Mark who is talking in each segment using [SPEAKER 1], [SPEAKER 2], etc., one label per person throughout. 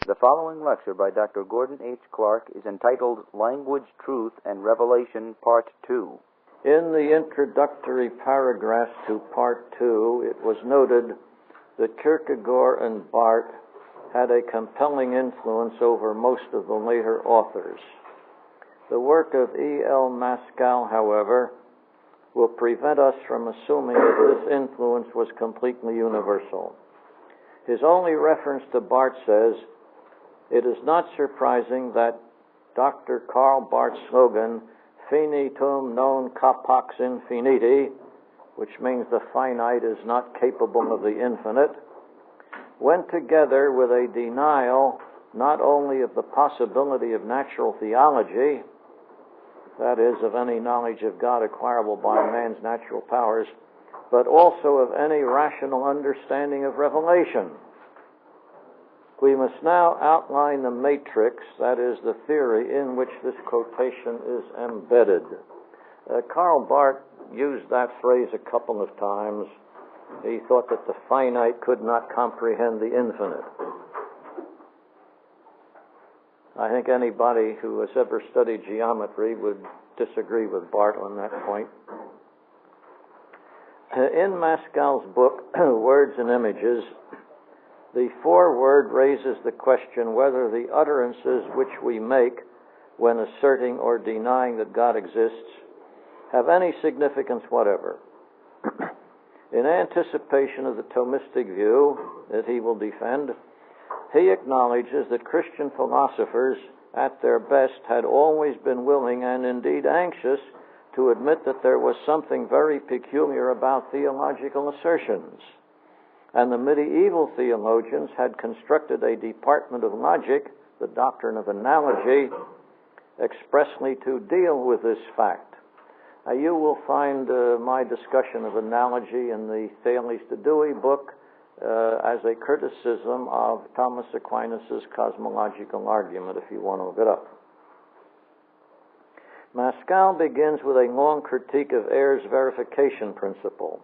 [SPEAKER 1] The following lecture by Dr. Gordon H. Clark is entitled Language, Truth, and Revelation, Part 2.
[SPEAKER 2] In the introductory paragraph to Part 2, it was noted that Kierkegaard and Barth had a compelling influence over most of the later authors. The work of E.L. Maskell, however, will prevent us from assuming that this influence was completely universal. His only reference to Barth says, "It is not surprising that Dr. Karl Barth's slogan, Finitum non capax infiniti, which means the finite is not capable of the infinite, went together with a denial not only of the possibility of natural theology, that is, of any knowledge of God acquirable by man's natural powers, but also of any rational understanding of revelation." We must now outline the matrix, that is, the theory in which this quotation is embedded. Karl Barth used that phrase a couple of times. He thought that the finite could not comprehend the infinite. I think anybody who has ever studied geometry would disagree with Barth on that point. In Maskell's book, Words and Images, the foreword raises the question whether the utterances which we make when asserting or denying that God exists have any significance whatever. In anticipation of the Thomistic view that he will defend, he acknowledges that Christian philosophers, at their best, had always been willing and indeed anxious to admit that there was something very peculiar about theological assertions. And the medieval theologians had constructed a department of logic, the doctrine of analogy, expressly to deal with this fact. Now, you will find my discussion of analogy in the Thales to Dewey book as a criticism of Thomas Aquinas' cosmological argument, if you want to look it up. Maskell begins with a long critique of Ayres' verification principle.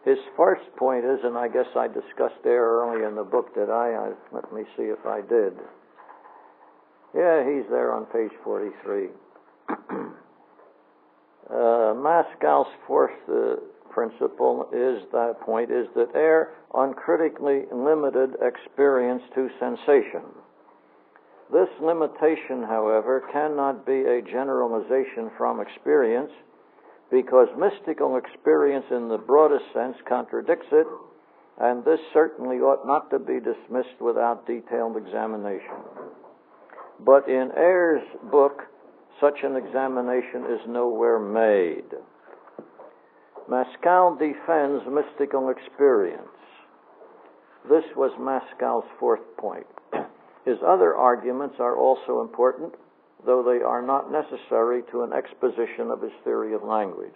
[SPEAKER 2] His first point is, and I guess I discussed Ayres early in the book, did I? Let me see if I did. Yeah, he's there on page 43. Maskell's fourth principle is that Ayres uncritically limited experience to sensation. This limitation, however, cannot be a generalization from experience, because mystical experience in the broadest sense contradicts it, and this certainly ought not to be dismissed without detailed examination. But in Ayres' book, such an examination is nowhere made. Maskell defends mystical experience. This was Maskell's fourth point. His other arguments are also important, though they are not necessary to an exposition of his theory of language.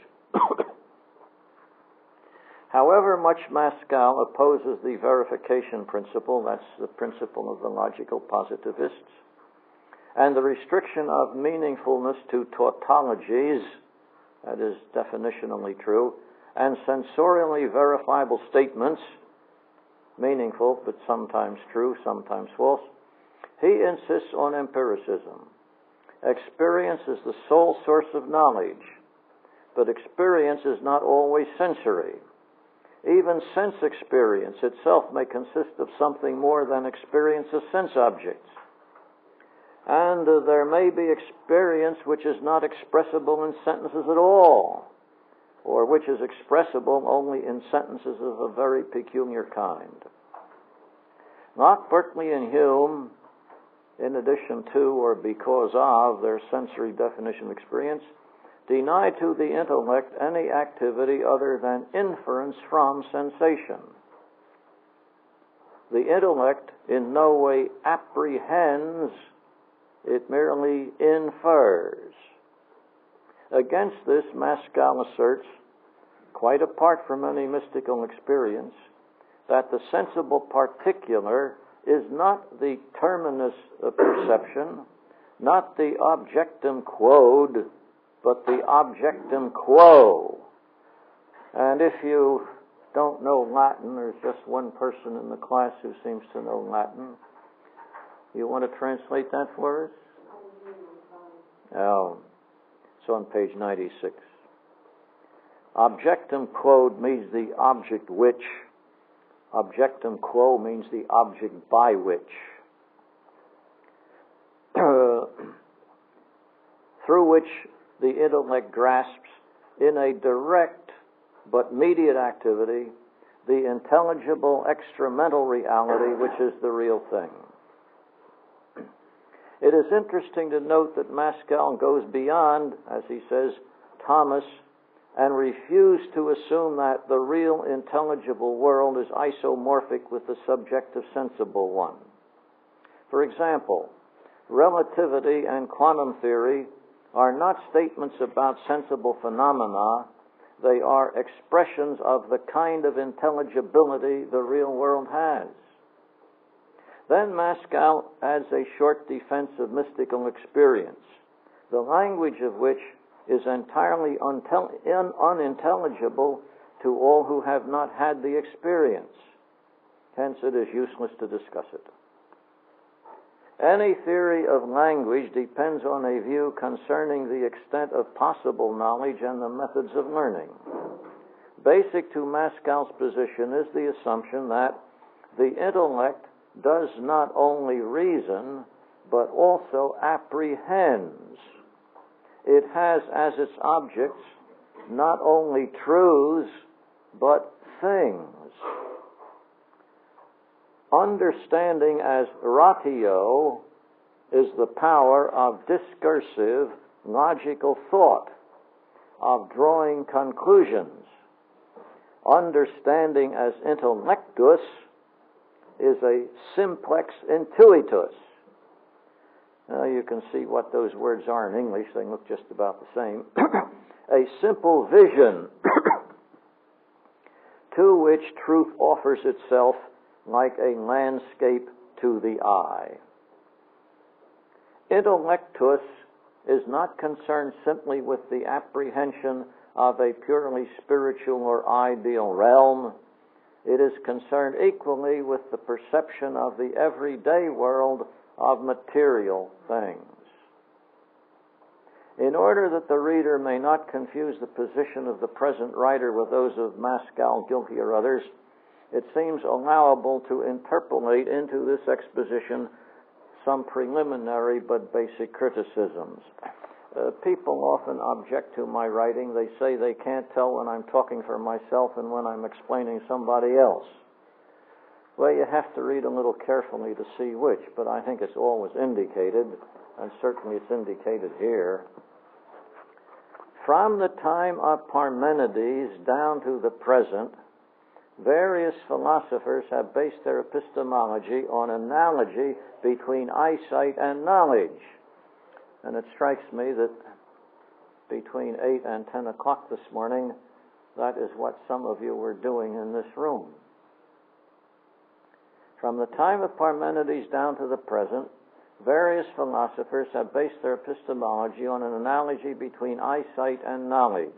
[SPEAKER 2] However much Maskell opposes the verification principle, that's the principle of the logical positivists, and the restriction of meaningfulness to tautologies, that is definitionally true, and sensorially verifiable statements, meaningful but sometimes true, sometimes false, he insists on empiricism. Experience is the sole source of knowledge, but experience is not always sensory. Even sense experience itself may consist of something more than experience of sense objects. And there may be experience which is not expressible in sentences at all, or which is expressible only in sentences of a very peculiar kind. Locke, Berkeley, and Hume, in addition to or because of their sensory definition of experience, deny to the intellect any activity other than inference from sensation. The intellect in no way apprehends, it merely infers. Against this, Maskell asserts, quite apart from any mystical experience, that the sensible particular is not the terminus of perception, not the objectum quod, but the objectum quo. And if you don't know Latin, there's just one person in the class who seems to know Latin. You want to translate that for us? Oh, it's on page 96. Objectum quod means the object which. Objectum quo means the object by which. Through which the intellect grasps in a direct but mediate activity the intelligible extramental reality which is the real thing. It is interesting to note that Pascal goes beyond, as he says, Thomas, and refused to assume that the real intelligible world is isomorphic with the subjective sensible one. For example, relativity and quantum theory are not statements about sensible phenomena. They are expressions of the kind of intelligibility the real world has. Then Pascal adds a short defense of mystical experience, the language of which is entirely unintelligible to all who have not had the experience. Hence, it is useless to discuss it. Any theory of language depends on a view concerning the extent of possible knowledge and the methods of learning. Basic to Pascal's position is the assumption that the intellect does not only reason, but also apprehends. It has as its objects not only truths, but things. Understanding as ratio is the power of discursive, logical thought, of drawing conclusions. Understanding as intellectus is a simplex intuitus. Now you can see what those words are in English. They look just about the same. A simple vision to which truth offers itself like a landscape to the eye. Intellectus is not concerned simply with the apprehension of a purely spiritual or ideal realm. It is concerned equally with the perception of the everyday world of material things. In order that the reader may not confuse the position of the present writer with those of Pascal, Gilkey, or others, it seems allowable to interpolate into this exposition some preliminary but basic criticisms. People often object to my writing. They say they can't tell when I'm talking for myself and when I'm explaining somebody else. Well, you have to read a little carefully to see which, but I think it's always indicated, and certainly it's indicated here. From the time of Parmenides down to the present, various philosophers have based their epistemology on analogy between eyesight and knowledge. And it strikes me that between 8 and 10 o'clock this morning, that is what some of you were doing in this room. From the time of Parmenides down to the present, various philosophers have based their epistemology on an analogy between eyesight and knowledge.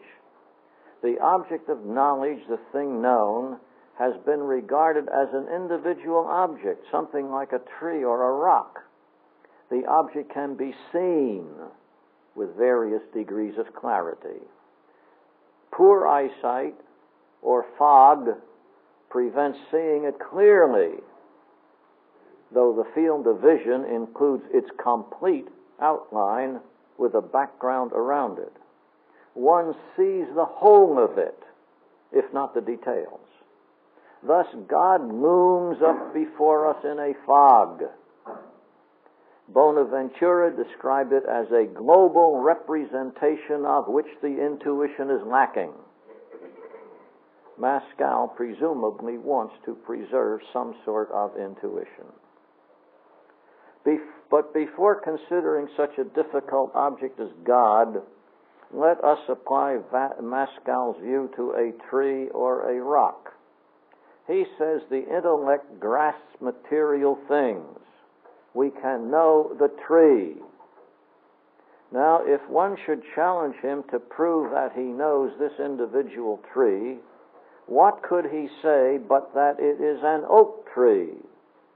[SPEAKER 2] The object of knowledge, the thing known, has been regarded as an individual object, something like a tree or a rock. The object can be seen with various degrees of clarity. Poor eyesight or fog prevents seeing it clearly, though the field of vision includes its complete outline with a background around it. One sees the whole of it, if not the details. Thus, God looms up before us in a fog. Bonaventura described it as a global representation of which the intuition is lacking. Pascal presumably wants to preserve some sort of intuition. But before considering such a difficult object as God, let us apply Pascal's view to a tree or a rock. He says the intellect grasps material things. We can know the tree. Now, if one should challenge him to prove that he knows this individual tree, what could he say but that it is an oak tree,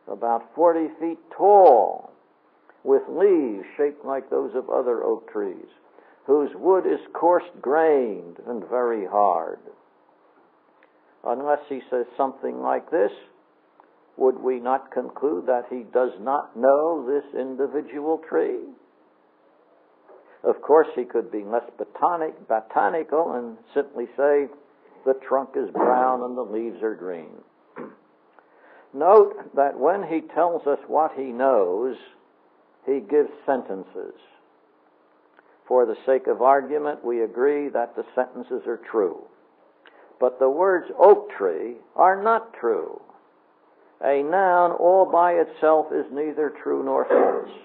[SPEAKER 2] about 40 feet tall, with leaves shaped like those of other oak trees, whose wood is coarse-grained and very hard. Unless he says something like this, would we not conclude that he does not know this individual tree? Of course, he could be less botanical and simply say, the trunk is brown and the leaves are green. Note that when he tells us what he knows, he gives sentences. For the sake of argument, we agree that the sentences are true. But the words oak tree are not true. A noun all by itself is neither true nor false.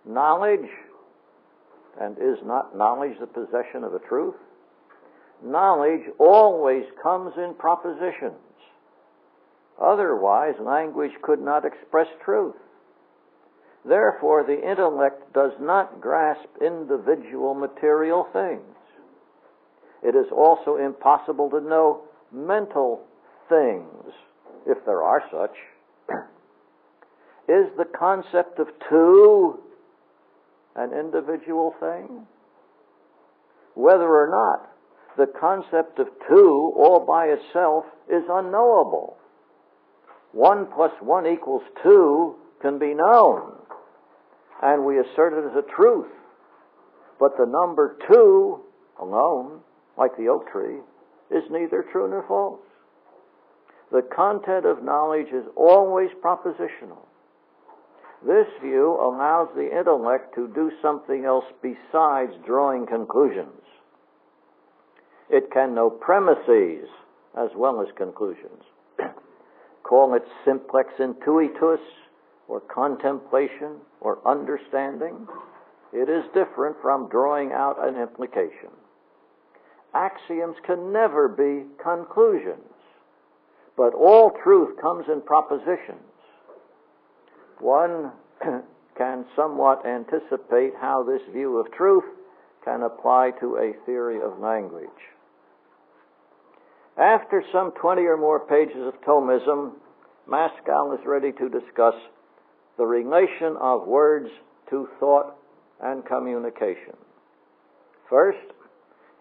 [SPEAKER 2] Knowledge, and is not knowledge the possession of a truth? Knowledge always comes in propositions. Otherwise, language could not express truth. Therefore, the intellect does not grasp individual material things. It is also impossible to know mental things, if there are such. Is the concept of two an individual thing? Whether or not, the concept of two all by itself is unknowable. 1 plus 1 equals 2 can be known, and we assert it as a truth. But the number 2 alone, like the oak tree, is neither true nor false. The content of knowledge is always propositional. This view allows the intellect to do something else besides drawing conclusions. It can know premises as well as conclusions. Call it simplex intuitus, or contemplation, or understanding. It is different from drawing out an implication. Axioms can never be conclusions, but all truth comes in propositions. One can somewhat anticipate how this view of truth can apply to a theory of language. After some 20 or more pages of Thomism, Pascal is ready to discuss the relation of words to thought and communication. First,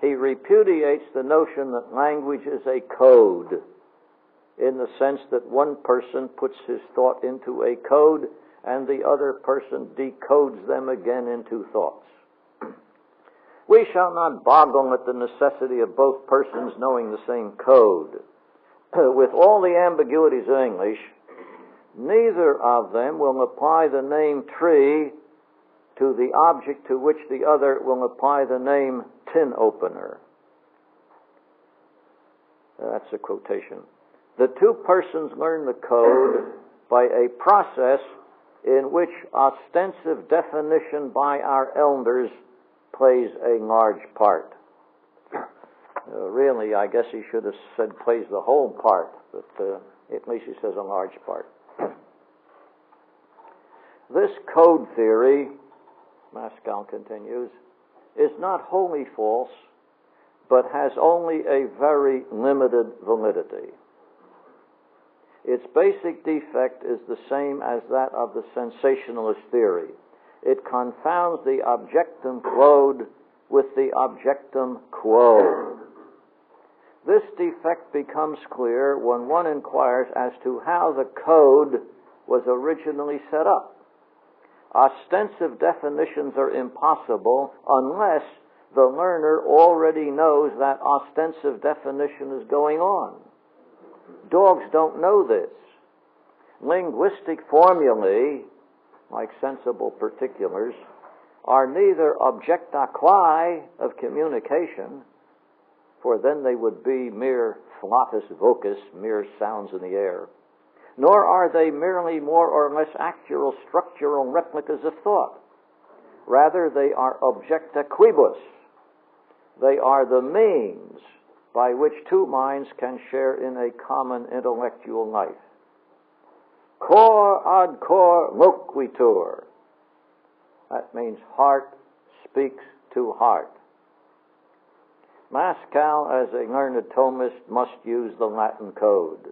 [SPEAKER 2] he repudiates the notion that language is a code, in the sense that one person puts his thought into a code and the other person decodes them again into thoughts. We shall not boggle at the necessity of both persons knowing the same code. With all the ambiguities of English, neither of them will apply the name tree to the object to which the other will apply the name tin opener. That's a quotation. The two persons learn the code by a process in which ostensive definition by our elders plays a large part. Really, I guess he should have said plays the whole part, but at least he says a large part. This code theory, Pascal continues, is not wholly false, but has only a very limited validity. Its basic defect is the same as that of the sensationalist theory. It confounds the objectum quod with the objectum quo. This defect becomes clear when one inquires as to how the code was originally set up. Ostensive definitions are impossible unless the learner already knows that ostensive definition is going on. Dogs don't know this. Linguistic formulae, like sensible particulars, are neither objecta quae of communication, for then they would be mere flatus vocus, mere sounds in the air, nor are they merely more or less actual structural replicas of thought. Rather, they are objecta quibus. They are the means by which two minds can share in a common intellectual life. Cor ad cor loquitur. That means heart speaks to heart. Pascal, as a learned Thomist, must use the Latin code.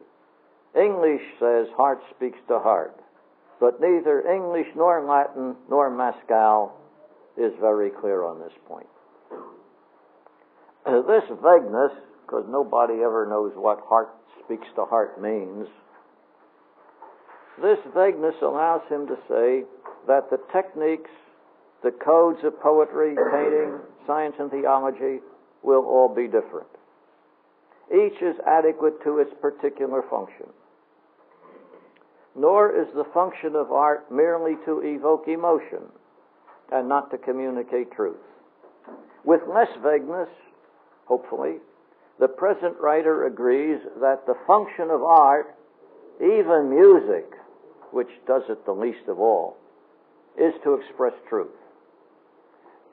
[SPEAKER 2] English says heart speaks to heart. But neither English nor Latin nor Maskell is very clear on this point. This vagueness, because nobody ever knows what heart speaks to heart means, this vagueness allows him to say that the techniques, the codes of poetry, painting, science, and theology will all be different. Each is adequate to its particular function. Nor is the function of art merely to evoke emotion and not to communicate truth. With less vagueness, hopefully, the present writer agrees that the function of art, even music, which does it the least of all, is to express truth.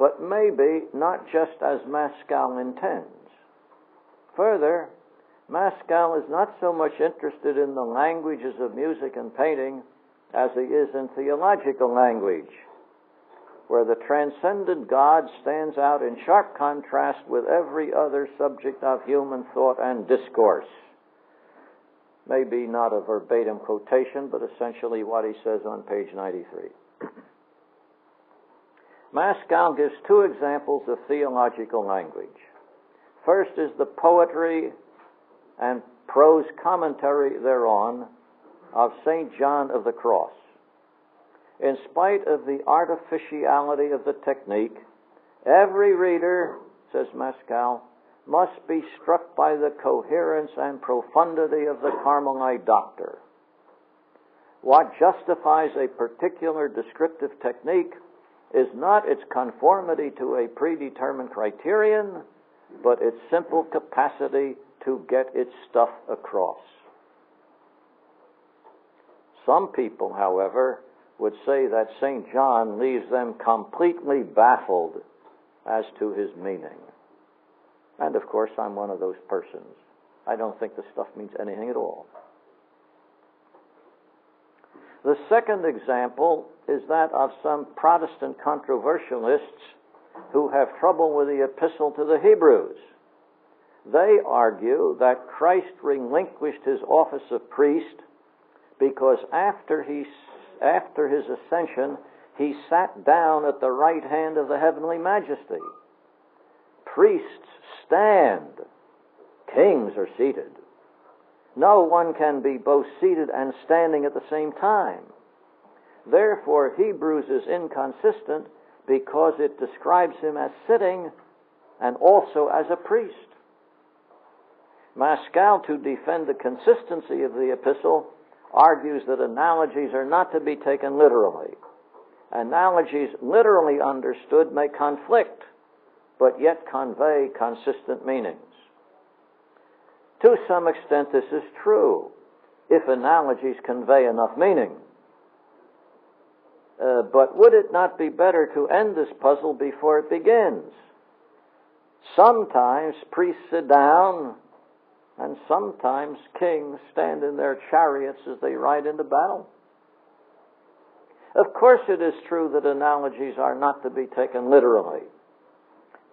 [SPEAKER 2] But maybe not just as Maskell intends. Further, Maskell is not so much interested in the languages of music and painting as he is in theological language, where the transcendent God stands out in sharp contrast with every other subject of human thought and discourse. Maybe not a verbatim quotation, but essentially what he says on page 93. Maskell gives two examples of theological language. First is the poetry and prose commentary thereon of St. John of the Cross. In spite of the artificiality of the technique, every reader, says Maskell, must be struck by the coherence and profundity of the Carmelite doctor. What justifies a particular descriptive technique is not its conformity to a predetermined criterion, but its simple capacity to get its stuff across. Some people, however, would say that St. John leaves them completely baffled as to his meaning. And of course, I'm one of those persons. I don't think the stuff means anything at all. The second example is that of some Protestant controversialists who have trouble with the epistle to the Hebrews. They argue that Christ relinquished his office of priest because after his ascension, he sat down at the right hand of the heavenly majesty. Priests stand. Kings are seated. No one can be both seated and standing at the same time. Therefore, Hebrews is inconsistent because it describes him as sitting and also as a priest. Maskell, to defend the consistency of the epistle, argues that analogies are not to be taken literally. Analogies literally understood may conflict, but yet convey consistent meanings. To some extent, this is true, if analogies convey enough meaning. But would it not be better to end this puzzle before it begins? Sometimes priests sit down, and sometimes kings stand in their chariots as they ride into battle. Of course it is true that analogies are not to be taken literally.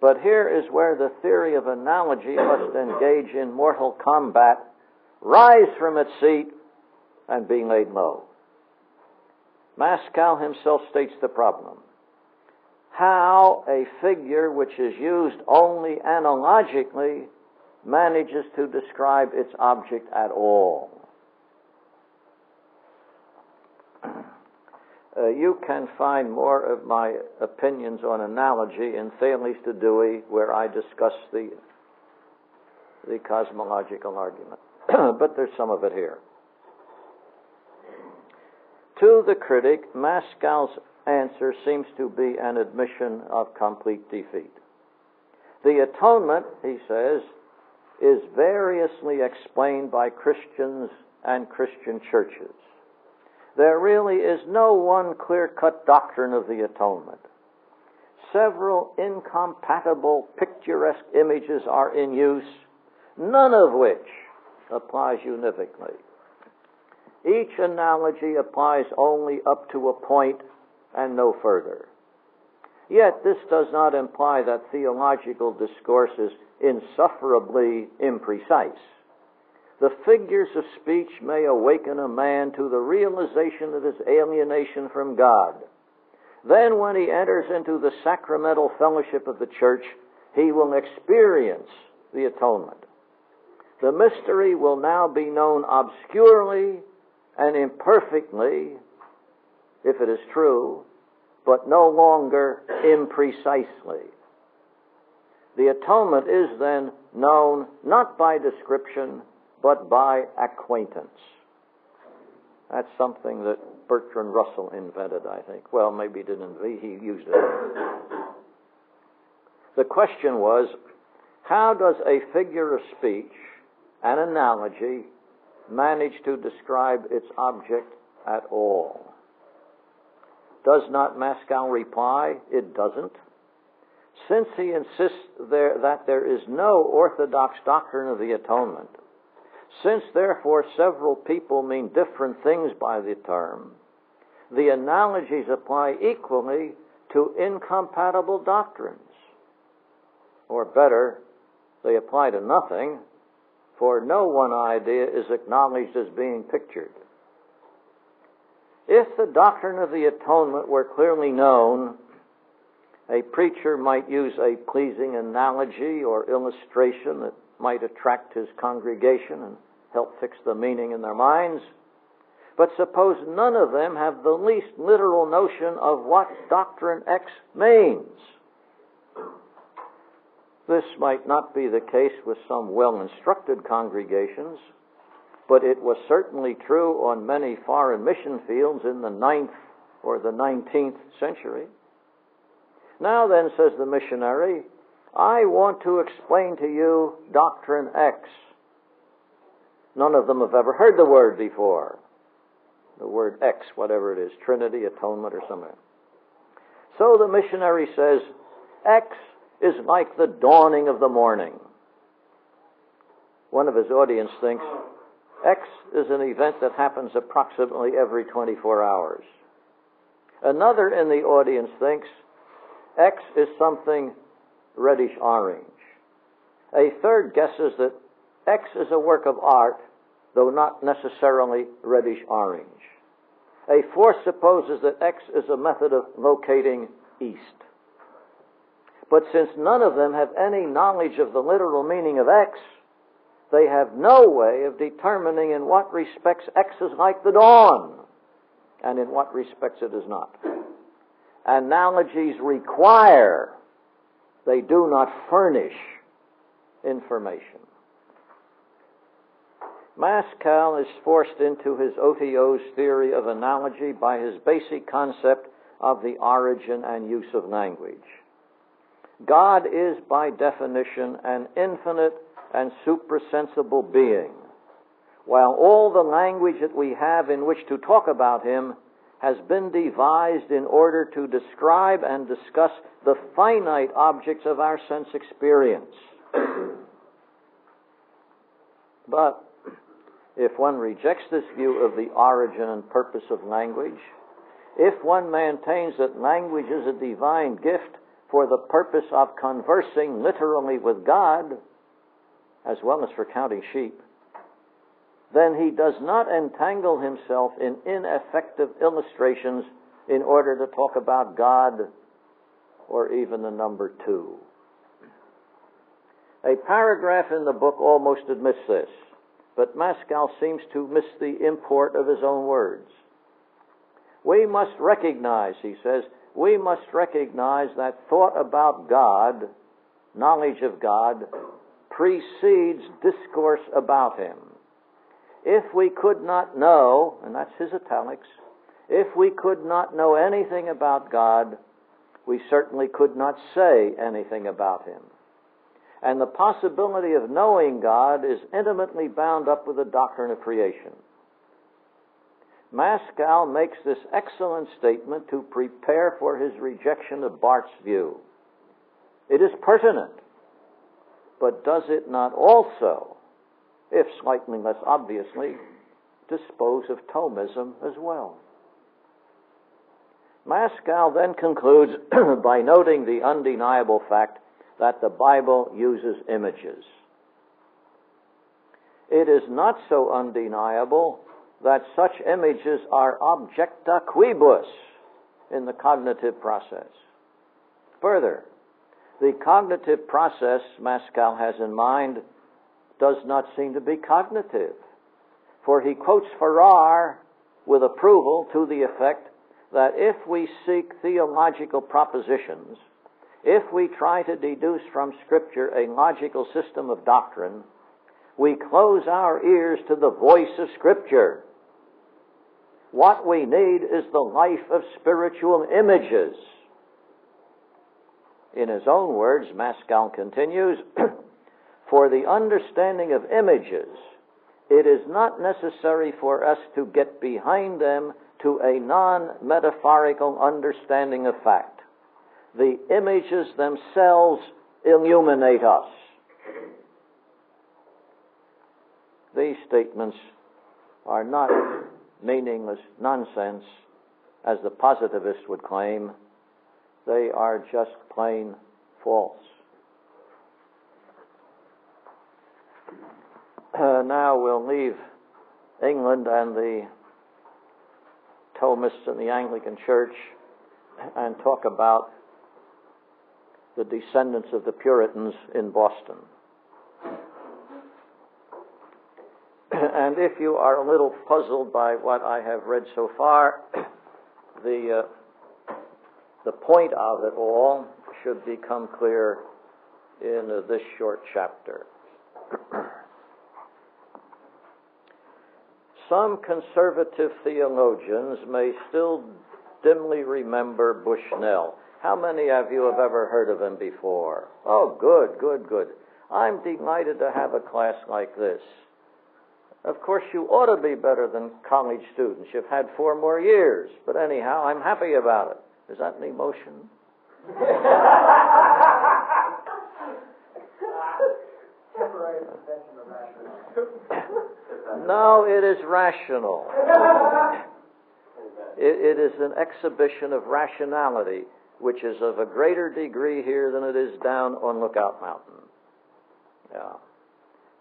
[SPEAKER 2] But here is where the theory of analogy must engage in mortal combat, rise from its seat, and be laid low. Maskell himself states the problem. How a figure which is used only analogically manages to describe its object at all. You can find more of my opinions on analogy in Thales de Dewey, where I discuss the cosmological argument. But there's some of it here. To the critic, Maskell's answer seems to be an admission of complete defeat. The atonement, he says, is variously explained by Christians and Christian churches. There really is no one clear-cut doctrine of the atonement. Several incompatible picturesque images are in use, none of which applies univocally. Each analogy applies only up to a point and no further. Yet this does not imply that theological discourse is insufferably imprecise. the figures of speech may awaken a man to the realization of his alienation from God. Then when he enters into the sacramental fellowship of the church, he will experience the atonement. The mystery will now be known obscurely and imperfectly, if it is true, but no longer imprecisely. The atonement is then known not by description, but by acquaintance. That's something that Bertrand Russell invented, I think. Well, maybe he didn't invent, he used it. The question was, how does a figure of speech, an analogy, manage to describe its object at all? Does not Pascal reply, it doesn't? Since he insists that there is no orthodox doctrine of the atonement, since therefore several people mean different things by the term, the analogies apply equally to incompatible doctrines. Or better, they apply to nothing, for no one idea is acknowledged as being pictured. If the doctrine of the atonement were clearly known, a preacher might use a pleasing analogy or illustration that might attract his congregation and help fix the meaning in their minds. But suppose none of them have the least literal notion of what doctrine X means. This might not be the case with some well-instructed congregations, but it was certainly true on many foreign mission fields in the 9th or the 19th century. Now then, says the missionary, I want to explain to you doctrine X. None of them have ever heard the word before. The word X, whatever it is, Trinity, atonement, or something. So the missionary says, X is like the dawning of the morning. One of his audience thinks, X is an event that happens approximately every 24 hours. Another in the audience thinks, X is something reddish-orange. A third guesses that X is a work of art, though not necessarily reddish-orange. A fourth supposes that X is a method of locating east. But since none of them have any knowledge of the literal meaning of X, they have no way of determining in what respects X is like the dawn, and in what respects it is not. Analogies require, they do not furnish information. Pascal is forced into his OTO's theory of analogy by his basic concept of the origin and use of language. God is, by definition, an infinite and suprasensible being, while all the language that we have in which to talk about him has been devised in order to describe and discuss the finite objects of our sense experience. But if one rejects this view of the origin and purpose of language, if one maintains that language is a divine gift for the purpose of conversing literally with God, as well as for counting sheep, then he does not entangle himself in ineffective illustrations in order to talk about God or even the number 2. A paragraph in the book almost admits this, but Pascal seems to miss the import of his own words. We must recognize, he says, we must recognize that thought about God, knowledge of God, precedes discourse about him. If we could not know, and that's his italics, if we could not know anything about God, we certainly could not say anything about him. And the possibility of knowing God is intimately bound up with the doctrine of creation. Pascal makes this excellent statement to prepare for his rejection of Barth's view. It is pertinent, but does it not also, if slightly less obviously, dispose of Thomism as well? Pascal then concludes by noting the undeniable fact that the Bible uses images. it is not so undeniable that such images are objecta quibus in the cognitive process. Further, the cognitive process Mascal has in mind does not seem to be cognitive, for he quotes Farrar with approval to the effect that if we seek theological propositions, if we try to deduce from Scripture a logical system of doctrine, we close our ears to the voice of Scripture. What we need is the life of spiritual images. In his own words, Mascal continues, for the understanding of images, it is not necessary for us to get behind them to a non-metaphorical understanding of fact. The images themselves illuminate us. These statements are not meaningless nonsense, as the positivist would claim. They are just plain false. Now we'll leave England and the Thomists in the Anglican Church and talk about the descendants of the Puritans in Boston. And if you are a little puzzled by what I have read so far, the point of it all should become clear in this short chapter. Some conservative theologians may still dimly remember Bushnell. How many of you have ever heard of him before? Oh, good. I'm delighted to have a class like this. Of course, you ought to be better than college students. You've had 4 more years. But anyhow, I'm happy about it. Is that an emotion? No, it is rational. It is an exhibition of rationality, which is of a greater degree here than it is down on Lookout Mountain. Yeah.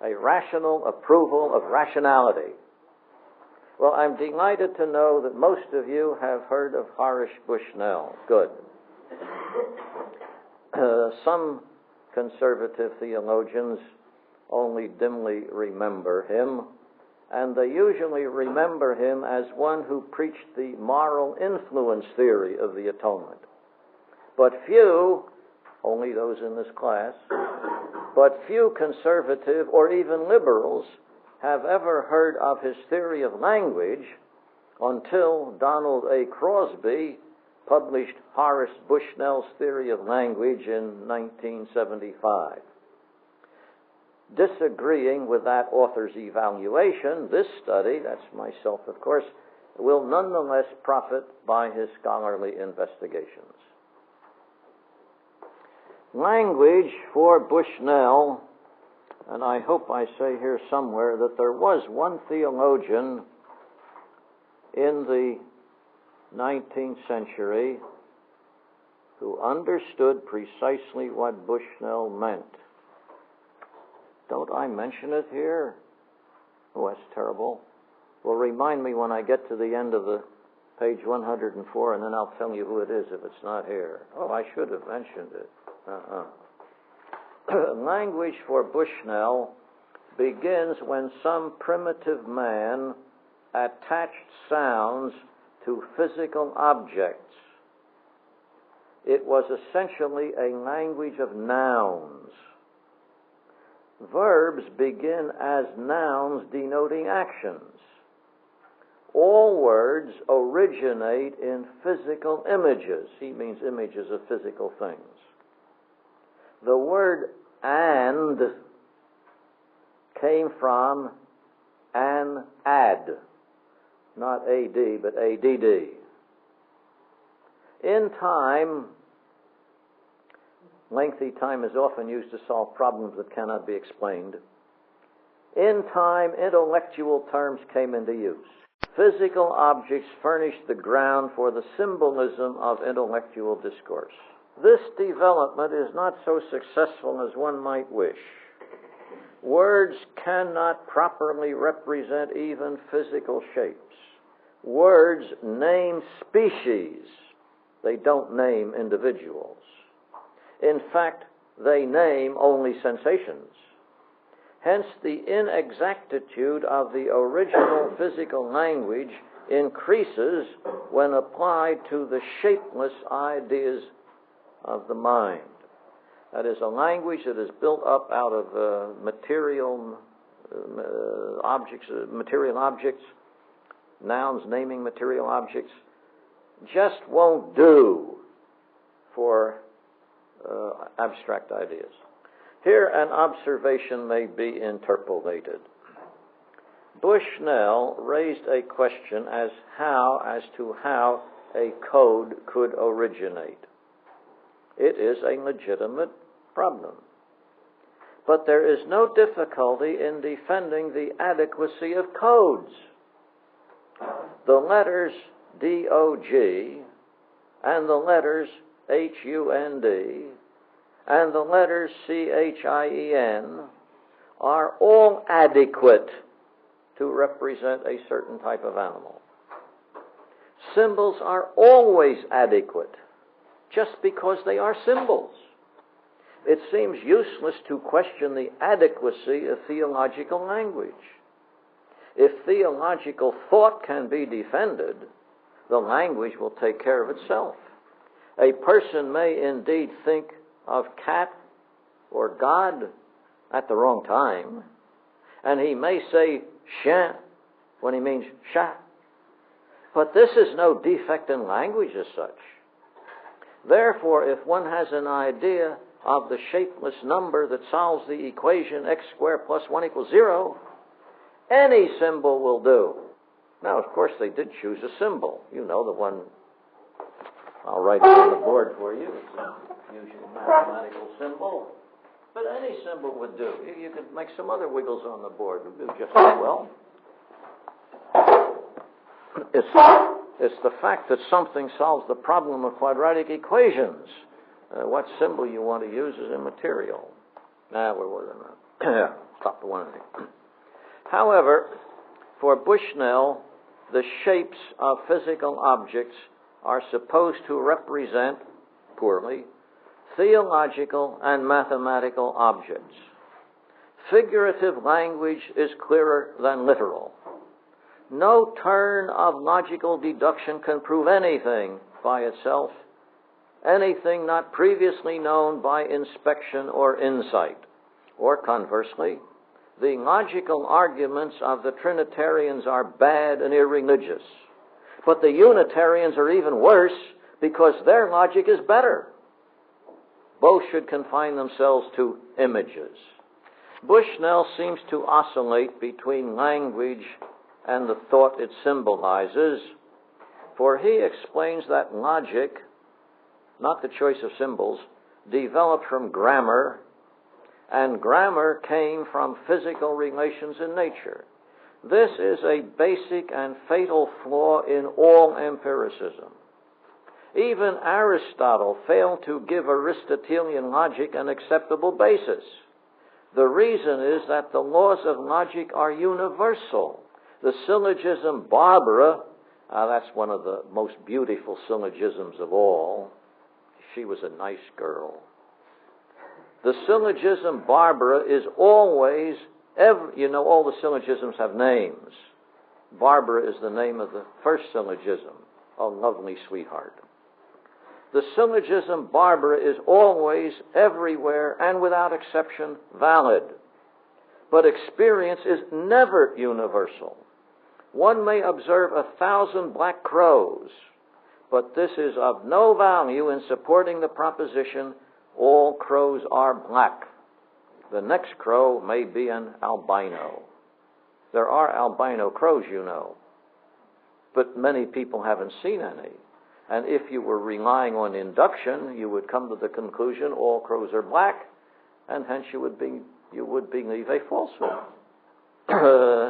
[SPEAKER 2] A rational approval of rationality. Well, I'm delighted to know that most of you have heard of Horace Bushnell. Good. Some conservative theologians only dimly remember him, and they usually remember him as one who preached the moral influence theory of the atonement. But few, only those in this class, but few conservative or even liberals have ever heard of his theory of language until Donald A. Crosby published Horace Bushnell's theory of language in 1975. Disagreeing with that author's evaluation, this study, that's myself of course, will nonetheless profit by his scholarly investigations. Language for Bushnell, and I hope I say here somewhere that there was one theologian in the 19th century who understood precisely what Bushnell meant. Don't I mention it here? Oh, that's terrible. Well, remind me when I get to the end of the page 104, and then I'll tell you who it is if it's not here. Oh, I should have mentioned it. Language for Bushnell begins when some primitive man attached sounds to physical objects. It was essentially a language of nouns. Verbs begin as nouns denoting actions. All words originate in physical images. He means images of physical things. The word and came from an ad, not AD, but ADD. In time, lengthy time is often used to solve problems that cannot be explained. In time, intellectual terms came into use. Physical objects furnished the ground for the symbolism of intellectual discourse. This development is not so successful as one might wish. Words cannot properly represent even physical shapes. Words name species. They don't name individuals. In fact, they name only sensations. Hence, the inexactitude of the original physical language increases when applied to the shapeless ideas of the mind. That is, a language that is built up out of material objects, nouns naming material objects, just won't do for abstract ideas. Here an observation may be interpolated. Bushnell raised a question as to how a code could originate. It is a legitimate problem. But there is no difficulty in defending the adequacy of codes. The letters D-O-G and the letters H-U-N-D and the letters C-H-I-E-N are all adequate to represent a certain type of animal. Symbols are always adequate, just because they are symbols. It seems useless to question the adequacy of theological language. If theological thought can be defended, the language will take care of itself. A person may indeed think of cat or God at the wrong time, and he may say chien when he means chat. But this is no defect in language as such. Therefore, if one has an idea of the shapeless number that solves the equation x squared plus 1 equals 0, any symbol will do. Now, of course, they did choose a symbol. You know, the one, I'll write it on the board for you. It's a usual mathematical symbol. But any symbol would do. You could make some other wiggles on the board. It would do just as well. It's the fact that something solves the problem of quadratic equations. What symbol you want to use is immaterial. Where was I now? Stop the one thing. However, for Bushnell, the shapes of physical objects are supposed to represent, poorly, theological and mathematical objects. Figurative language is clearer than literal. No turn of logical deduction can prove anything by itself, anything not previously known by inspection or insight. Or conversely, the logical arguments of the Trinitarians are bad and irreligious. But the Unitarians are even worse because their logic is better. Both should confine themselves to images. Bushnell seems to oscillate between language and the thought it symbolizes, for he explains that logic, not the choice of symbols, developed from grammar, and grammar came from physical relations in nature. This is a basic and fatal flaw in all empiricism. Even Aristotle failed to give Aristotelian logic an acceptable basis. The reason is that the laws of logic are universal. The syllogism Barbara, that's one of the most beautiful syllogisms of all. She was a nice girl. The syllogism Barbara is always, all the syllogisms have names. Barbara is the name of the first syllogism, a lovely sweetheart. The syllogism Barbara is always, everywhere, and without exception, valid. But experience is never universal. One may observe 1,000 black crows, but this is of no value in supporting the proposition all crows are black. The next crow may be an albino. There are albino crows, you know, but many people haven't seen any. And if you were relying on induction, you would come to the conclusion all crows are black, and hence you would believe a falsehood.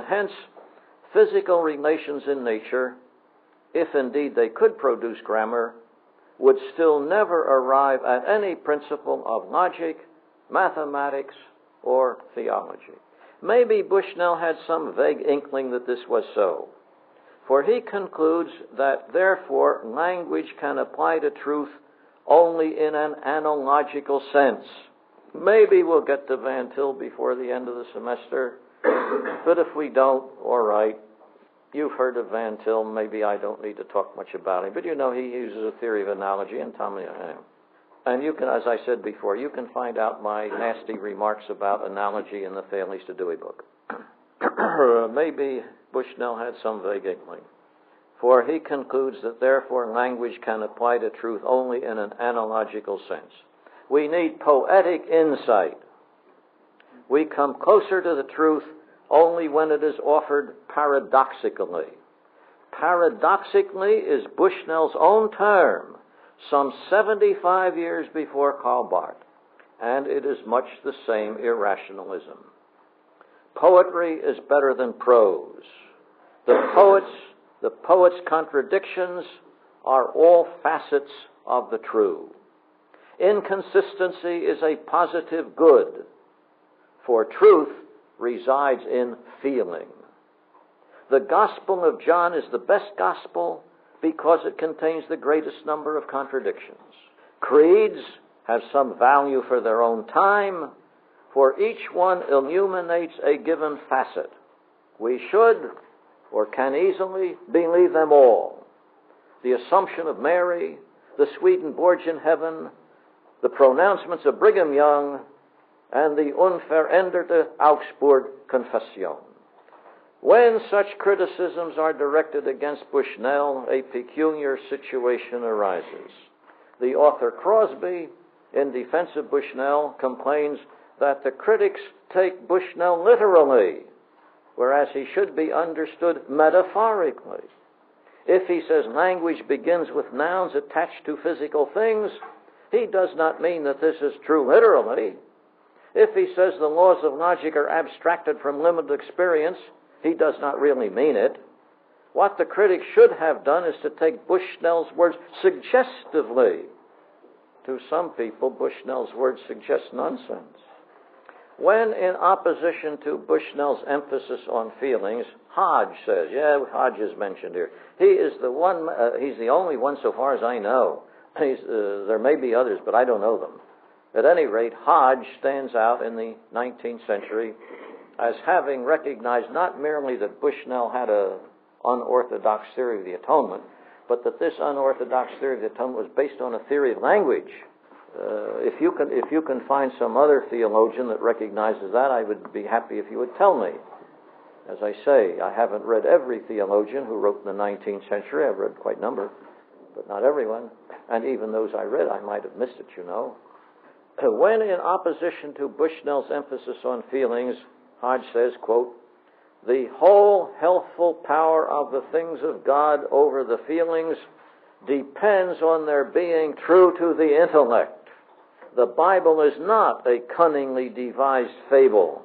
[SPEAKER 2] Hence, physical relations in nature, if indeed they could produce grammar, would still never arrive at any principle of logic, mathematics, or theology. Maybe Bushnell had some vague inkling that this was so, for he concludes that, therefore, language can apply to truth only in an analogical sense. Maybe we'll get to Van Til before the end of the semester, but if we don't, all right. You've heard of Van Til. Maybe I don't need to talk much about him, but you know he uses a theory of analogy, and and you can, as I said before, you can find out my nasty remarks about analogy in the Families to Dewey book. Maybe Bushnell had some vague inkling, for he concludes that therefore language can apply to truth only in an analogical sense. We need poetic insight. We come closer to the truth only when it is offered paradoxically. Paradoxically is Bushnell's own term, some 75 years before Karl Barth, and it is much the same irrationalism. Poetry is better than prose. The poet's contradictions are all facets of the true. Inconsistency is a positive good, for truth resides in feeling. The Gospel of John is the best gospel because it contains the greatest number of contradictions. Creeds have some value for their own time, for each one illuminates a given facet. We should, or can easily, believe them all. The Assumption of Mary, the Swedenborgian the pronouncements of Brigham Young, and the Unveränderte Augsburg Confession. When such criticisms are directed against Bushnell, a peculiar situation arises. The author Crosby, in defense of Bushnell, complains that the critics take Bushnell literally, whereas he should be understood metaphorically. If he says language begins with nouns attached to physical things, he does not mean that this is true literally. If he says the laws of logic are abstracted from limited experience, he does not really mean it. What the critic should have done is to take Bushnell's words suggestively. To some people, Bushnell's words suggest nonsense. When in opposition to Bushnell's emphasis on feelings, Hodge says, Hodge is mentioned here. He is the one, he's the only one so far as I know. There may be others, but I don't know them. At any rate, Hodge stands out in the 19th century as having recognized not merely that Bushnell had an unorthodox theory of the atonement, but that this unorthodox theory of the atonement was based on a theory of language. If you can find some other theologian that recognizes that, I would be happy if you would tell me. As I say, I haven't read every theologian who wrote in the 19th century. I've read quite a number, but not everyone. And even those I read, I might have missed it, you know. When in opposition to Bushnell's emphasis on feelings, Hodge says, quote, "The whole healthful power of the things of God over the feelings depends on their being true to the intellect. The Bible is not a cunningly devised fable,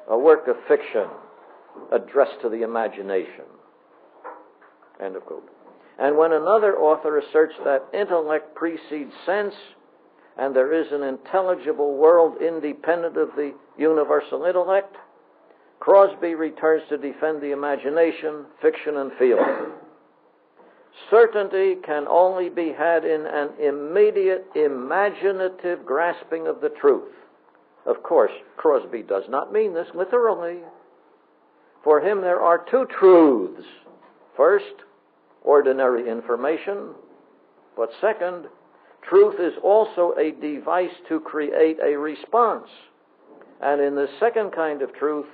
[SPEAKER 2] a work of fiction addressed to the imagination." End of quote. And when another author asserts that intellect precedes sense, and there is an intelligible world independent of the universal intellect, Crosby returns to defend the imagination, fiction, and feeling. Certainty can only be had in an immediate imaginative grasping of the truth. Of course, Crosby does not mean this literally. For him, there are two truths. First, ordinary information. But second, truth is also a device to create a response. And in the second kind of truth,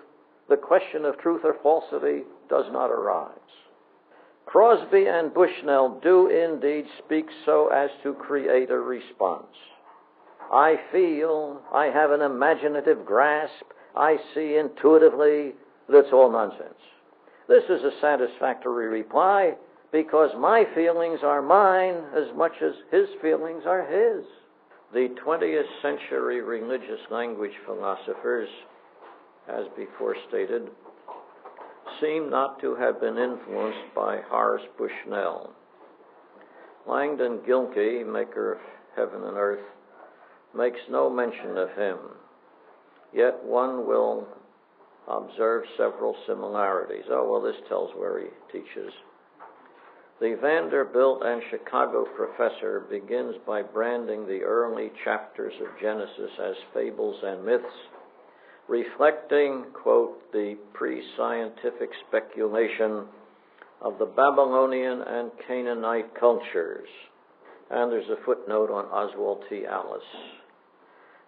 [SPEAKER 2] the question of truth or falsity does not arise. Crosby and Bushnell do indeed speak so as to create a response. I feel, I have an imaginative grasp, I see intuitively, that's all nonsense. This is a satisfactory reply because my feelings are mine as much as his feelings are his. The 20th century religious language philosophers, as before stated, seem not to have been influenced by Horace Bushnell. Langdon Gilkey, maker of heaven and earth, makes no mention of him. Yet one will observe several similarities. Oh, well, this tells where he teaches. The Vanderbilt and Chicago professor begins by branding the early chapters of Genesis as fables and myths, reflecting, quote, the pre-scientific speculation of the Babylonian and Canaanite cultures. And there's a footnote on Oswald T. Alice.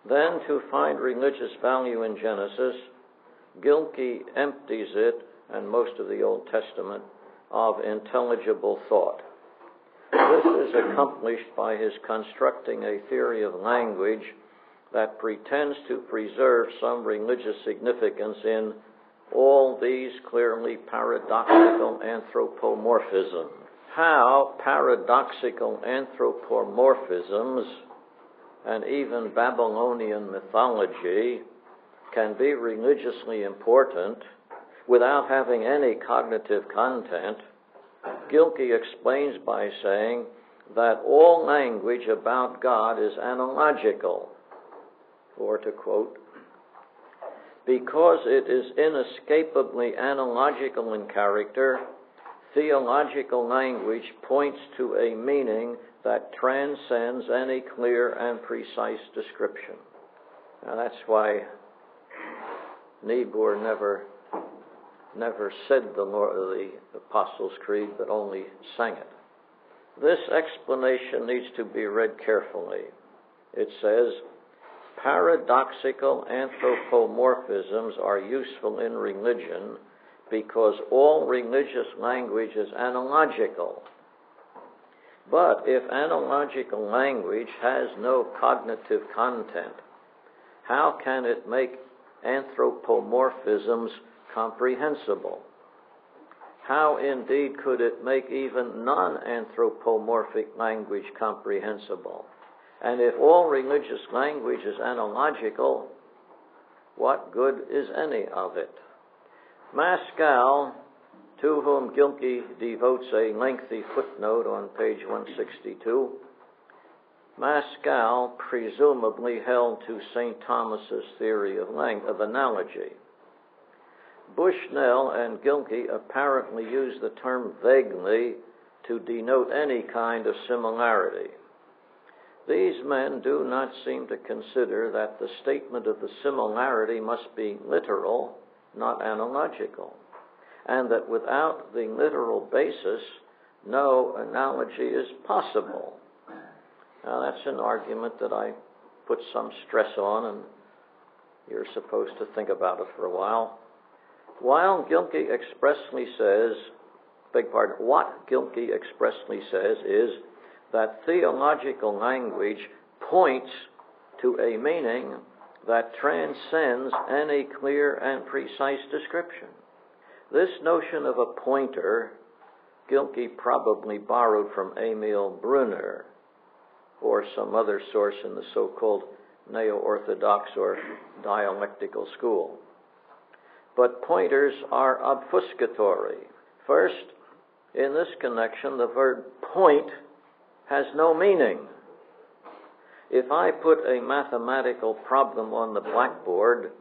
[SPEAKER 2] Then, to find religious value in Genesis, Gilkey empties it, and most of the Old Testament, of intelligible thought. This is accomplished by his constructing a theory of language that pretends to preserve some religious significance in all these clearly paradoxical anthropomorphisms. How paradoxical anthropomorphisms and even Babylonian mythology can be religiously important without having any cognitive content, Gilkey explains by saying that all language about God is analogical, or to quote, because it is inescapably analogical in character, theological language points to a meaning that transcends any clear and precise description. Now that's why Niebuhr never said the Apostles' Creed, but only sang it. This explanation needs to be read carefully. It says, paradoxical anthropomorphisms are useful in religion because all religious language is analogical. But if analogical language has no cognitive content, how can it make anthropomorphisms comprehensible? How indeed could it make even non-anthropomorphic language comprehensible? And if all religious language is analogical, what good is any of it? Maskell, to whom Gilkey devotes a lengthy footnote on page 162, Maskell presumably held to St. Thomas's theory of analogy. Bushnell and Gilkey apparently use the term vaguely to denote any kind of similarity. These men do not seem to consider that the statement of the similarity must be literal, not analogical, and that without the literal basis, no analogy is possible. Now, that's an argument that I put some stress on, and you're supposed to think about it for a while. While Gilkey expressly says, what Gilkey expressly says is that theological language points to a meaning that transcends any clear and precise description. This notion of a pointer, Gilkey probably borrowed from Emil Brunner or some other source in the so-called neo-orthodox or dialectical school. But pointers are obfuscatory. First, in this connection, the verb point has no meaning. If I put a mathematical problem on the blackboard,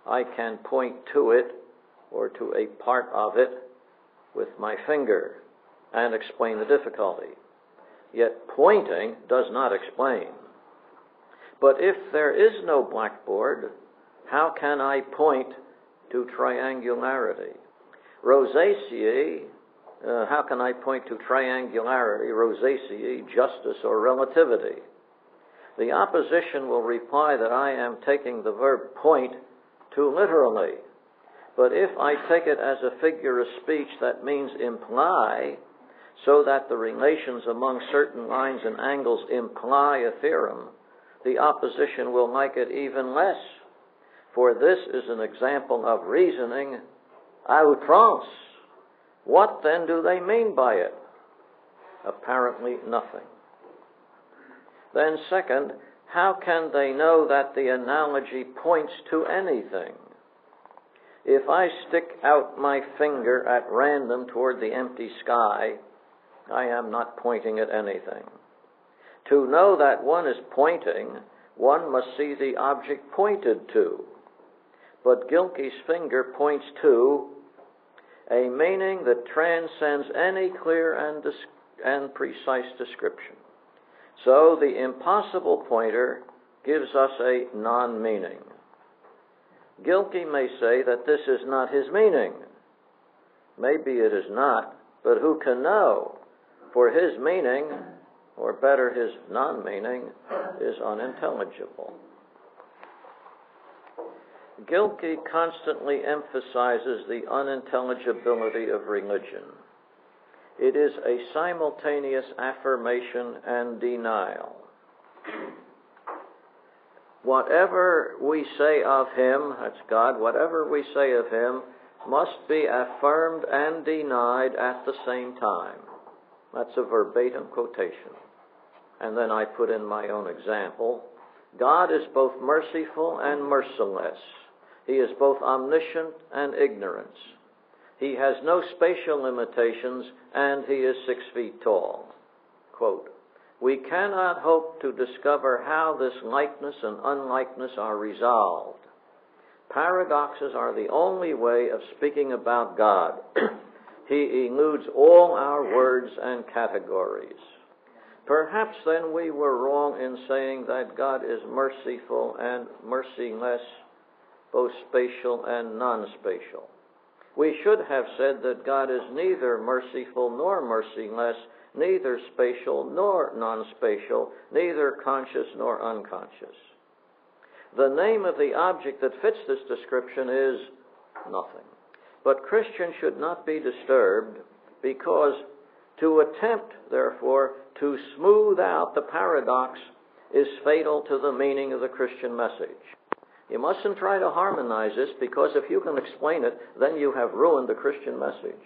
[SPEAKER 2] I can point to it or to a part of it with my finger and explain the difficulty. Yet pointing does not explain. But if there is no blackboard, how can I point to triangularity? Rosaceae, how can I point to triangularity, rosaceae, justice, or relativity? The opposition will reply that I am taking the verb point too literally. But if I take it as a figure of speech that means imply, so that the relations among certain lines and angles imply a theorem, the opposition will like it even less. For this is an example of reasoning à outrance. What then do they mean by it? Apparently nothing. Then second, how can they know that the analogy points to anything? If I stick out my finger at random toward the empty sky, I am not pointing at anything. To know that one is pointing, one must see the object pointed to. but Gilkey's finger points to a meaning that transcends any clear and precise description. So the impossible pointer gives us a non-meaning. Gilkey may say that this is not his meaning. Maybe it is not, but who can know? For his meaning, or better, his non-meaning, is unintelligible. Gilkey constantly emphasizes the unintelligibility of religion. It is a simultaneous affirmation and denial. Whatever we say of him, that's God, whatever we say of him must be affirmed and denied at the same time. That's a verbatim quotation. And then I put in my own example. God is both merciful and merciless. He is both omniscient and ignorant. He has no spatial limitations, and he is 6 feet tall. Quote, we cannot hope to discover how this likeness and unlikeness are resolved. Paradoxes are the only way of speaking about God. He eludes all our words and categories. Perhaps then we were wrong in saying that God is merciful and merciless, both spatial and non-spatial. We should have said that God is neither merciful nor merciless, neither spatial nor non-spatial, neither conscious nor unconscious. The name of the object that fits this description is nothing. But Christians should not be disturbed, because to attempt, therefore, to smooth out the paradox is fatal to the meaning of the Christian message. You mustn't try to harmonize this, because if you can explain it, then you have ruined the Christian message.